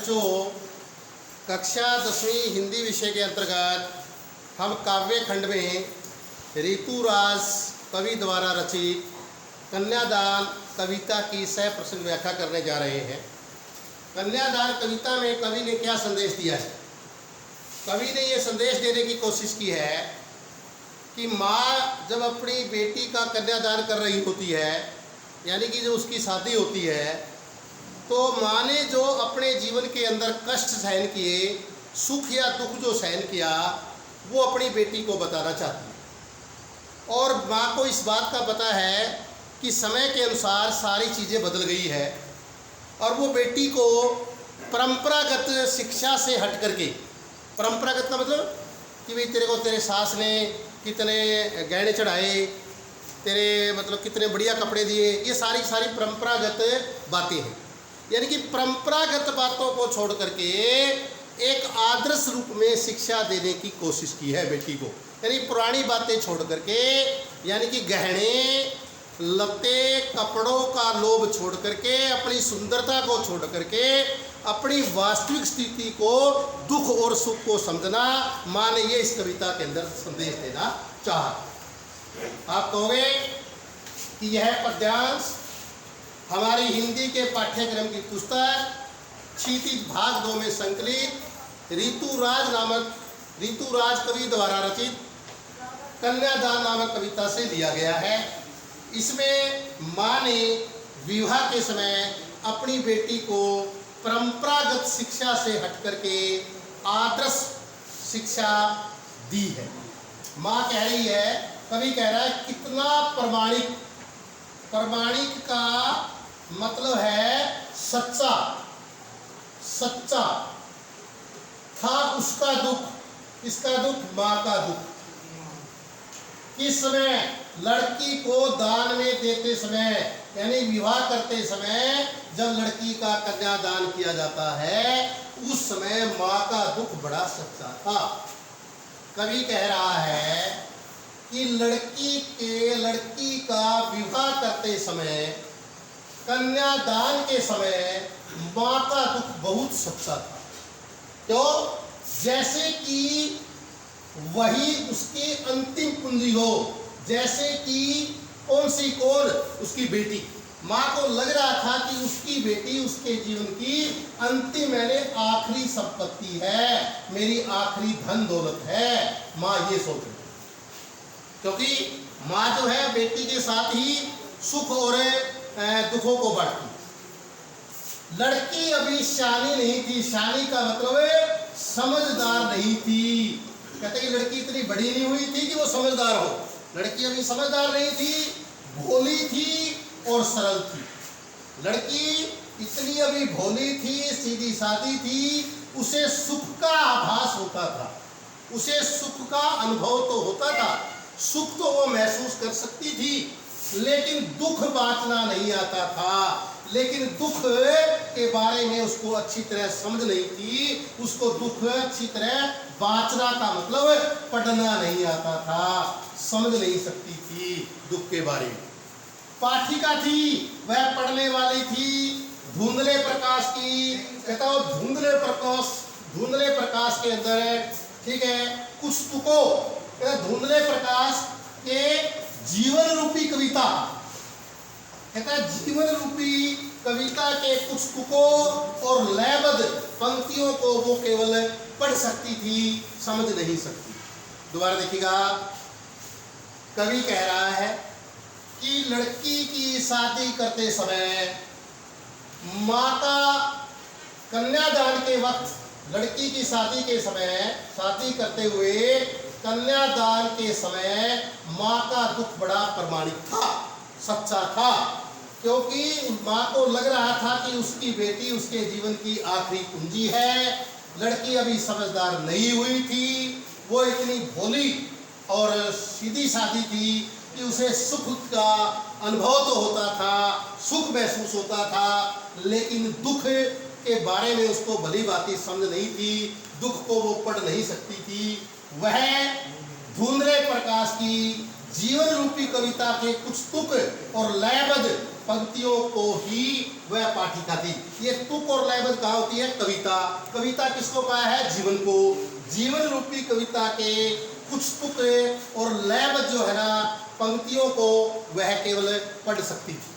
बच्चों, कक्षा 10वीं हिंदी विषय के अंतर्गत हम काव्य खंड में ऋतुराज कवि द्वारा रचित कन्यादान कविता की सह प्रसंग व्याख्या करने जा रहे हैं। कन्यादान कविता में कवि ने क्या संदेश दिया है? कवि ने ये संदेश देने की कोशिश की है कि माँ जब अपनी बेटी का कन्यादान कर रही होती है, यानी कि जो उसकी शादी होती है, तो माँ ने जो अपने जीवन के अंदर कष्ट सहन किए, सुख या दुख जो सहन किया, वो अपनी बेटी को बताना चाहती है। और माँ को इस बात का पता है कि समय के अनुसार सारी चीज़ें बदल गई है और वो बेटी को परंपरागत शिक्षा से हट करके, परंपरागत का मतलब कि भाई तेरे को तेरे सास ने कितने गहने चढ़ाए, तेरे मतलब कितने बढ़िया कपड़े दिए, ये सारी परंपरागत बातें हैं। यानी कि परंपरागत बातों को छोड़ करके एक आदर्श रूप में शिक्षा देने की कोशिश की है बेटी को। यानी पुरानी बातें छोड़ करके, यानी कि गहने लत्ते कपड़ों का लोभ छोड़ करके, अपनी सुंदरता को छोड़ करके, अपनी वास्तविक स्थिति को, दुख और सुख को समझना, माँ ने ये इस कविता के अंदर संदेश देना चाहा। आप कहोगे कि यह पद्यांश हमारी हिंदी के पाठ्यक्रम की पुस्तक क्षितिज भाग 2 में संकलित ऋतुराज कवि द्वारा रचित कन्यादान नामक कविता से लिया गया है। इसमें माँ ने विवाह के समय अपनी बेटी को परंपरागत शिक्षा से हट करके आदर्श शिक्षा दी है। माँ कह रही है, कवि कह रहा है, कितना प्रमाणिक, प्रमाणिक का मतलब है सच्चा, सच्चा था उसका दुख, इसका दुख माँ का दुख। किस समय लड़की को दान में देते समय, यानी विवाह करते समय जब लड़की का कन्यादान किया जाता है, उस समय माँ का दुख बड़ा सच्चा था। कवि कह रहा है कि लड़की का विवाह करते समय, कन्यादान के समय माँ का दुख बहुत सच्चा था। तो जैसे कि वही उसकी अंतिम कुंजी हो, जैसे कि कौन उसकी बेटी। माँ को लग रहा था कि उसकी बेटी उसके जीवन की अंतिम, यानी आखिरी संपत्ति है, मेरी आखिरी धन दौलत है। माँ ये सोच रही, क्योंकि माँ जो है बेटी के साथ ही सुख और दुखों को बांटती। लड़की अभी शानी नहीं थी, शानी का मतलब समझदार नहीं थी। कहते कि लड़की इतनी बड़ी नहीं हुई थी कि वो समझदार हो, लड़की अभी समझदार नहीं थी, भोली थी और सरल थी। लड़की इतनी अभी भोली थी, सीधी सादी थी, उसे सुख का आभास होता था, उसे सुख का अनुभव तो होता था, सुख तो वो महसूस कर सकती थी, लेकिन दुख बांटना नहीं आता था। लेकिन दुख के बारे में उसको अच्छी तरह समझ नहीं थी, उसको दुख अच्छी तरह बांटना का मतलब पढ़ना नहीं आता था, समझ नहीं सकती थी दुख के बारे में। पाठिका थी, वह पढ़ने वाली थी, धुंधले प्रकाश की, कहता हो धुंधले प्रकाश के अंदर है, ठीक है, कुछ तुकों, धुंधले प्रकाश के जीवन रूपी कविता, कहता जीवन रूपी कविता के कुछ तुकों और लयबद्ध पंक्तियों को वो केवल पढ़ सकती थी, समझ नहीं सकती। दोबारा देखिएगा, कवि कह रहा है कि लड़की की शादी करते समय, माता कन्यादान के वक्त, लड़की की शादी के समय, शादी करते हुए कन्यादान के समय माँ का दुख बड़ा प्रमाणिक था, सच्चा था, क्योंकि माँ को लग रहा था कि उसकी बेटी उसके जीवन की आखिरी कुंजी है। लड़की अभी समझदार नहीं हुई थी, वो इतनी भोली और सीधी सादी थी कि उसे सुख का अनुभव तो होता था, सुख महसूस होता था, लेकिन दुख के बारे में उसको भली भांति समझ नहीं थी, दुख को वो पढ़ नहीं सकती थी। वह धुंधले प्रकाश की जीवन रूपी कविता के कुछ तुक और लयबद्ध पंक्तियों को ही वह पाठिका थी। ये तुक और लयबद्ध कहाँ होती है? कविता। कविता किसको कहा है? जीवन को। जीवन रूपी कविता के कुछ तुक और लयबद्ध जो है ना पंक्तियों को वह केवल पढ़ सकती थी।